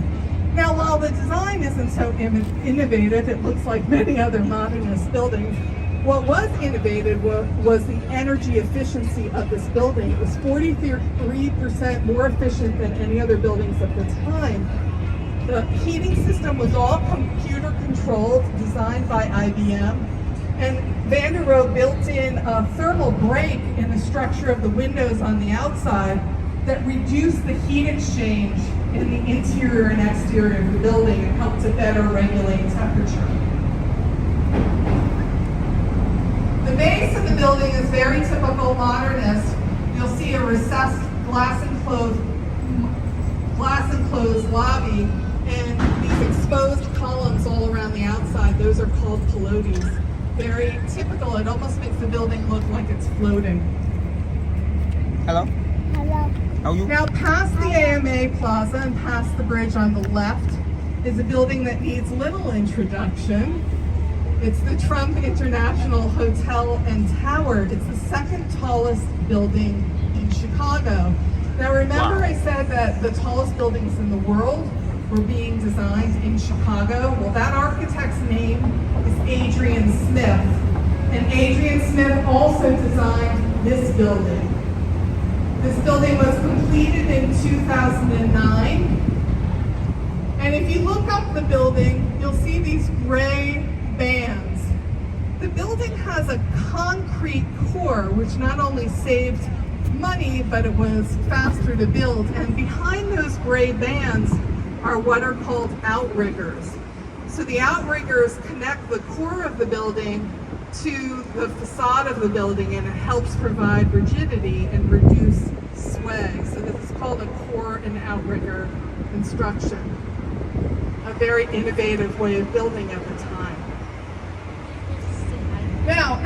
Now, while the design isn't so innovative, it looks like many other modernist buildings. What was innovative was the energy efficiency of this building. It was 43% more efficient than any other buildings at the time. The heating system was all computer controlled, designed by IBM. And van der Rohe built in a thermal break in the structure of the windows on the outside that reduced the heat exchange in the interior and exterior of the building and helped to better regulate temperature. The base of the building is very typical modernist. You'll see a recessed glass enclosed lobby and these exposed columns all around the outside. Those are called pilotis. Very typical. It almost makes the building look like it's floating. Hello. Hello. How are you? Now, past the AMA Plaza and past the bridge on the left is a building that needs little introduction. It's the Trump International Hotel and Tower. It's the second tallest building in Chicago. Now, remember I said that the tallest buildings in the world were being designed in Chicago? Well, that architect's name is Adrian Smith. And Adrian Smith also designed this building. This building was completed in 2009. And if you look up the building, you'll see these gray bands. The building has a concrete core, which not only saved money, but it was faster to build. And behind those gray bands are what are called outriggers. So the outriggers connect the core of the building to the facade of the building, and it helps provide rigidity and reduce sway. So this is called a core and outrigger construction. A very innovative way of building at the time. Now,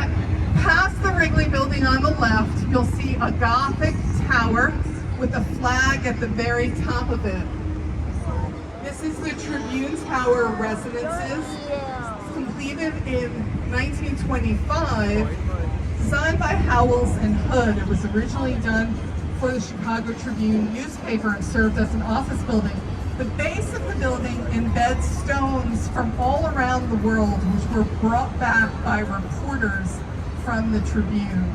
past the Wrigley building on the left, you'll see a Gothic tower with a flag at the very top of it. This is the Tribune Tower Residences, completed in 1925, designed by Howells and Hood. It was originally done for the Chicago Tribune newspaper and served as an office building. The base of the building embeds stones from all around the world, which were brought back by reporters from the Tribune.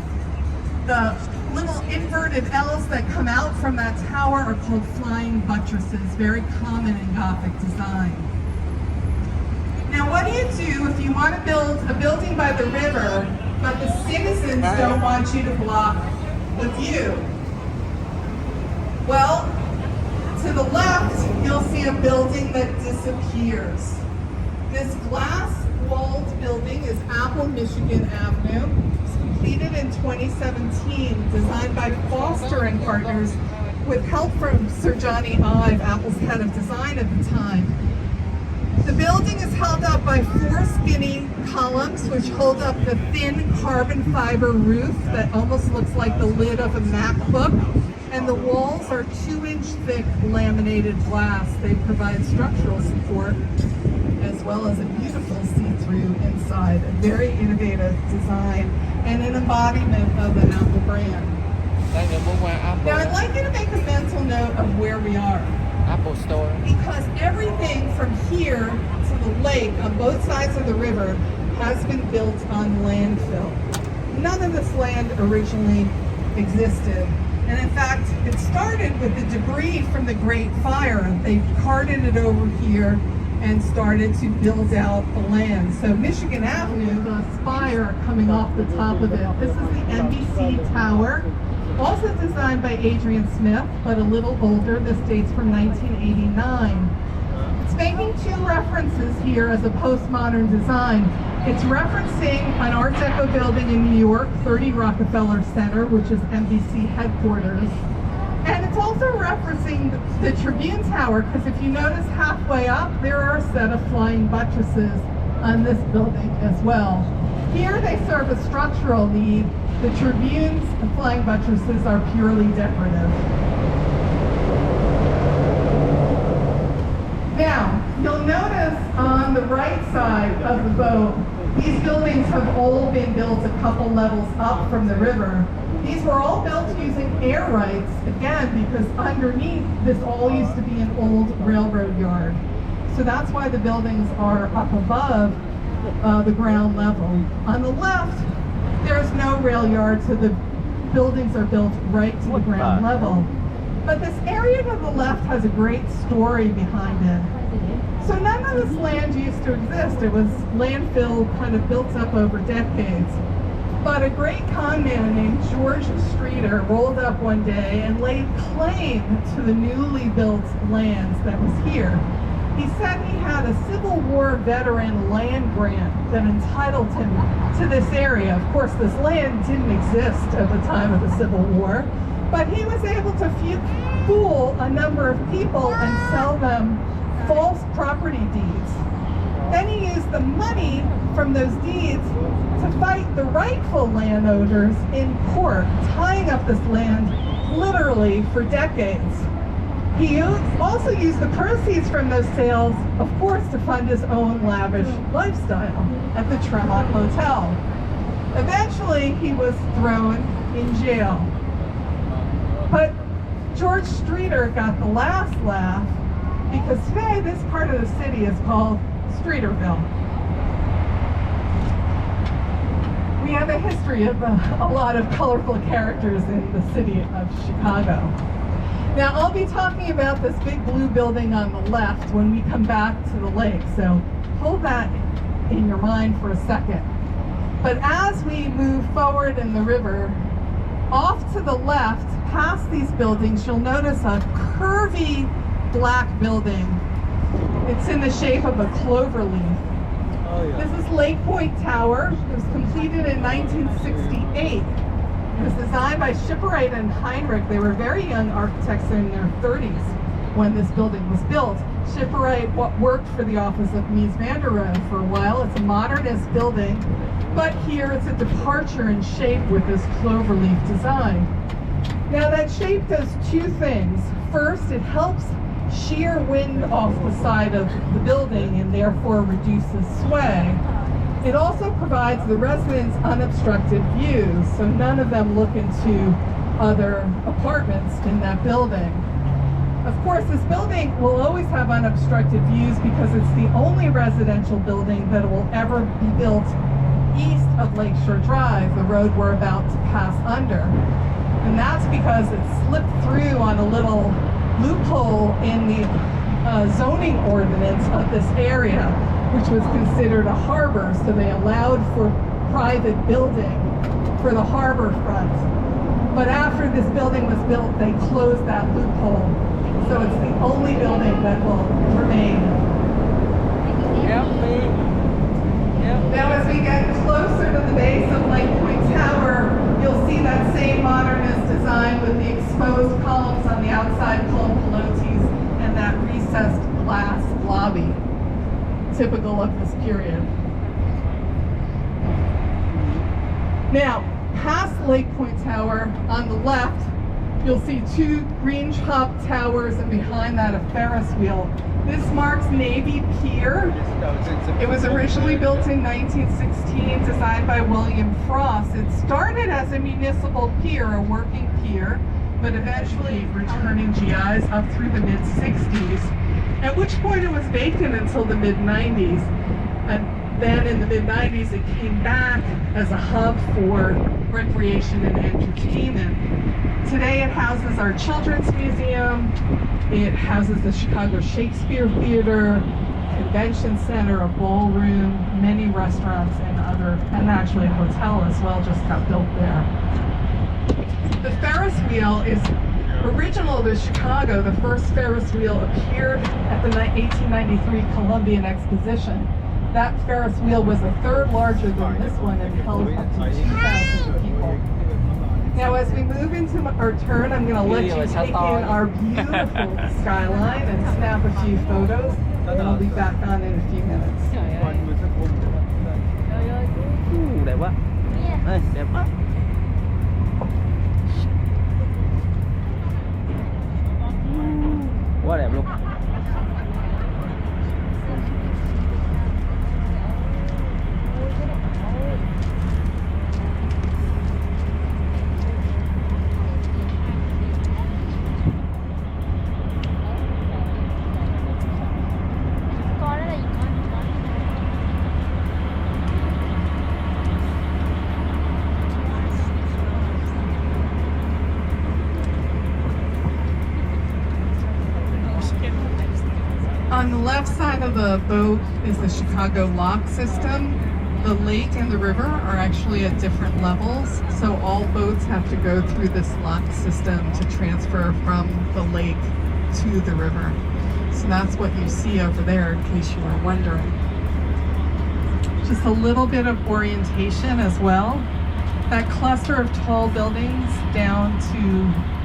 The little inverted L's that come out from that tower are called flying buttresses, very common in Gothic design. Now, what do you do if you want to build a building by the river, but the citizens don't want you to block the view? Well, to the left, you'll see a building that disappears. This glass-walled building is Apple Michigan Avenue. It was completed in 2017, designed by Foster and Partners, with help from Sir Johnny Ive, Apple's head of design at the time. The building is held up by 4 skinny columns, which hold up the thin carbon fiber roof that almost looks like the lid of a MacBook. And the walls are 2-inch thick laminated glass. They provide structural support. as well as a beautiful see-through inside. A very innovative design and an embodiment of the Apple brand. Đây là mua qua Apple. Now I'd like you to make a mental note of where we are, Apple Store. because everything from here to the lake on both sides of the river has been built on landfill. None of this land originally existed. And in fact, it started with the debris from the Great Fire. They carted it over here and started to build out the land. So Michigan Avenue, the spire coming off the top of it. This is the NBC Tower, also designed by Adrian Smith, but a little older. This dates from 1989. It's making two references here as a postmodern design. It's referencing an Art Deco building in New York, 30 Rockefeller Center, which is NBC headquarters. And it's also referencing the Tribune Tower, because if you notice halfway up, there are a set of flying buttresses on this building as well. Here they serve a structural need. The Tribune's flying buttresses are purely decorative. Now, you'll notice on the right side of the boat, these buildings have all been built a couple levels up from the river. These were all built using air rights, again, because underneath this all used to be an old railroad yard. So that's why the buildings are up above the ground level. On the left, there's no rail yard, so the buildings are built right to the ground level. But this area to the left has a great story behind it. So none of this land used to exist. It was landfill kind of built up over decades. But a great con man named George Streeter rolled up one day and laid claim to the newly built lands that was here. He said he had a Civil War veteran land grant that entitled him to this area. Of course, this land didn't exist at the time of the Civil War, but he was able to fool a number of people and sell them false property deeds. Then he used the money from those deeds to fight the rightful landowners in court, tying up this land literally for decades. He also used the proceeds from those sales, of course, to fund his own lavish lifestyle at the Tremont Hotel. Eventually, he was thrown in jail. But George Streeter got the last laugh, because today this part of the city is called Streeterville. We have a history of a lot of colorful characters in the city of Chicago. Now, I'll be talking about this big blue building on the left when we come back to the lake, so hold that in your mind for a second. But as we move forward in the river, off to the left, past these buildings, you'll notice a curvy black building. It's in the shape of a clover leaf. This is Lake Point Tower. It was completed in 1968. It was designed by Shipwright and Heinrich. They were very young architects in their 30s when this building was built. Shipwright worked for the office of Mies van der Rohe for a while. It's a modernist building, but here it's a departure in shape with this cloverleaf design. Now that shape does two things. First, it helps shear wind off the side of the building and therefore reduces sway. It also provides the residents unobstructed views, so none of them look into other apartments in that building. Of course, this building will always have unobstructed views because it's the only residential building that will ever be built east of Lakeshore Drive, the road we're about to pass under. And that's because it slipped through on a little loophole in the zoning ordinance of this area, which was considered a harbor, so they allowed for private building for the harbor front. But after this building was built, they closed that loophole, so it's the only building that will remain. Now as we get closer to the base of Lake Point Tower, you'll see that same modernist design with the exposed columns on the outside called pilotis and that recessed glass lobby, typical of this period. Now, past Lake Point Tower on the left, You'll see two green top towers, and behind that a Ferris wheel. This marks Navy Pier. It was originally built in 1916, designed by William Frost. It started as a municipal pier, a working pier, but eventually returning GIs up through the mid-60s, at which point it was vacant until the mid-90s. And then in the mid-90s it came back as a hub for recreation and entertainment. Today it houses our Children's Museum, it houses the Chicago Shakespeare Theater, Convention Center, a ballroom, many restaurants, and actually a hotel as well just got built there. The Ferris wheel is original to Chicago. The first Ferris wheel appeared at the 1893 Columbian Exposition. That Ferris wheel was a third larger than this one and held up to 2,000 people. Now as we move into our turn, I'm going to let you take in our beautiful skyline and snap a few photos, and I'll be back on in a few minutes. Đẹp quá. Ê, đẹp quá. Quá đẹp luôn. On the left side of the boat is the Chicago lock system. The lake and the river are actually at different levels, so all boats have to go through this lock system to transfer from the lake to the river. So that's what you see over there, in case you were wondering. Just a little bit of orientation as well. That cluster of tall buildings down to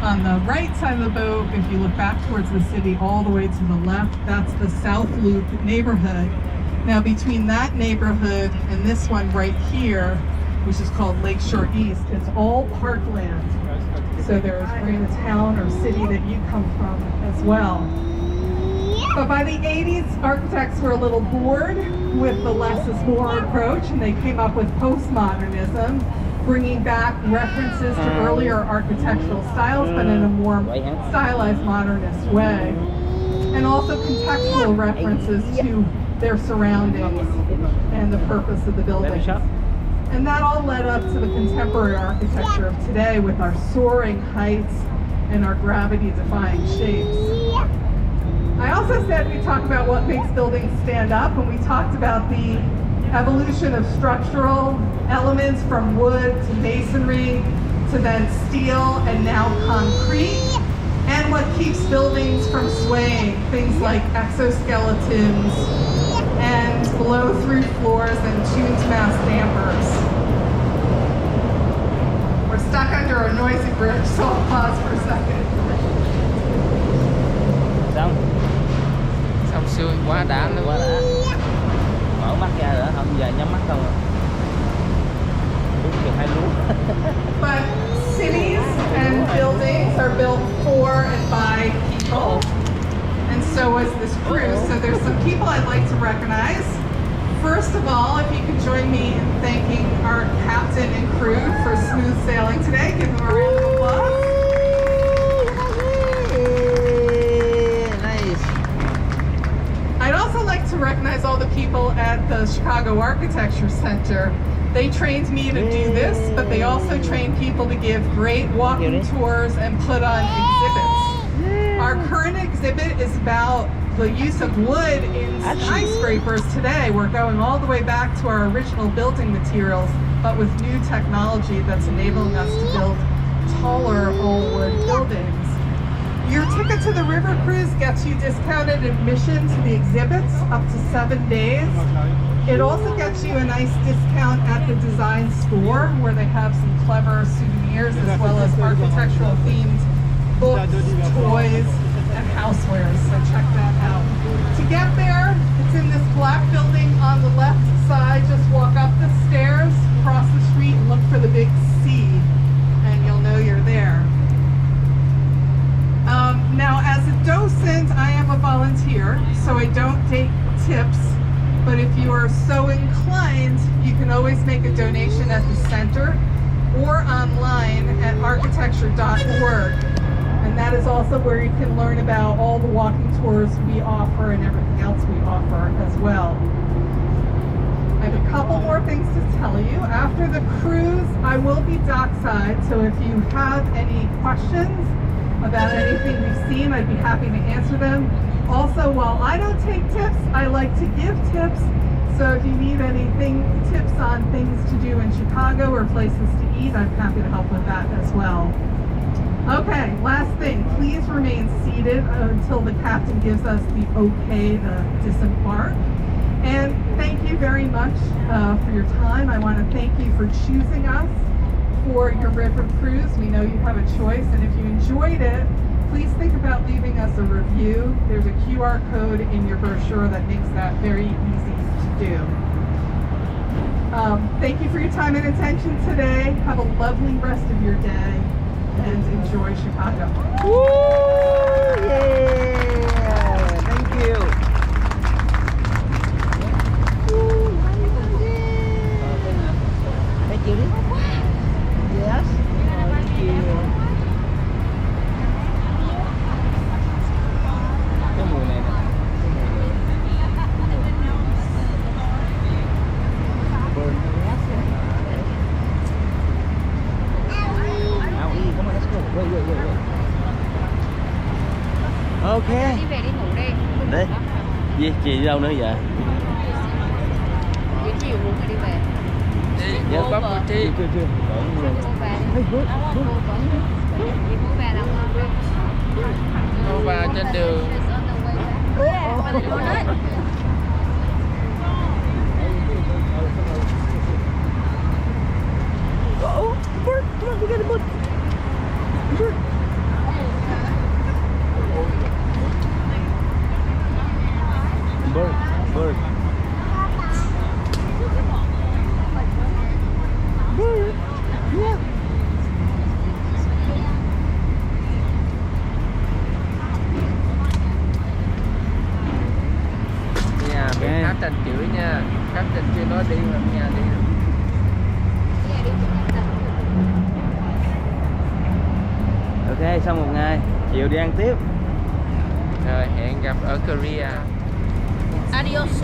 on the right side of the boat, if you look back towards the city all the way to the left, that's the South Loop neighborhood. Now between that neighborhood and this one right here, which is called Lakeshore East, it's all parkland. So there's in the town or city that you come from as well. But by the 80s, architects were a little bored with the less is more approach, and they came up with postmodernism, bringing back references to earlier architectural styles, but in a more stylized modernist way. And also contextual references to their surroundings and the purpose of the buildings. And that all led up to the contemporary architecture of today with our soaring heights and our gravity-defying shapes. I also said we talk about what makes buildings stand up, and we talked about the evolution of structural elements from wood to masonry to then steel and now concrete, and what keeps buildings from swaying, things like exoskeletons and blow-through floors and tuned mass dampers. We're stuck under a noisy bridge, so I'll pause for a second. Xong xuôi, quá đã luôn. Quá đã. Mở mắt ra nữa, không giờ nhắm mắt không à. Đúng kiểu hai lúa. But cities and buildings are built for and by people, and so is this crew. So there's some people I'd like to recognize. First of all, if you could join me in thanking our captain and crew for smooth sailing today, give them a round of applause. I'd also like to recognize all the people at the Chicago Architecture Center. They trained me to do this, but they also train people to give great walking tours and put on exhibits. Our current exhibit is about the use of wood in skyscrapers today. We're going all the way back to our original building materials, but with new technology that's enabling us to build taller all-wood buildings. Your ticket to the river cruise gets you discounted admission to the exhibits up to 7 days. It also gets you a nice discount at the design store, where they have some clever souvenirs as well as architectural themed books, toys, and housewares, so check that out. To get there, it's in this black building on the left side. Just walk up the stairs, cross the street, and look for the big C, and you'll know you're there. volunteer, so I don't take tips. But if you are so inclined, you can always make a donation at the center or online at architecture.org. And that is also where you can learn about all the walking tours we offer and everything else we offer as well. I have a couple more things to tell you. After the cruise, I will be dockside, so if you have any questions about anything we've seen, I'd be happy to answer them. Also, while I don't take tips, I like to give tips. So if you need anything, tips on things to do in Chicago or places to eat, I'm happy to help with that as well. Okay, last thing, please remain seated until the captain gives us the okay to disembark. And thank you very much for your time. I want to thank you for choosing us for your river cruise. We know you have a choice, and if you enjoyed it, please think about leaving us a review. There's a QR code in your brochure that makes that very easy to do. Thank you for your time and attention today. Have a lovely rest of your day and enjoy Chicago. Woo! Yeah! Thank you. Thank you. Yes. Thank you. Cái mùi này nè. Ok. Đi về đi ngủ đi. Đi. Gì? Chị đi đâu nữa vậy? Buổi chiều muốn đi về. Dạ, bắp của chị. Chưa. Đi mua về. Đi mua về là ngon đấy. Mua vào trên đường. Oh, bird! Come on, we got a bird. Bird. Bird. Bird. Bird. Yeah. Nhà bị captain chửi nha. Captain chưa nói đi mà nhà đi. Ok, xong một ngày, chiều đi ăn tiếp. Rồi hẹn gặp ở Korea. Adios.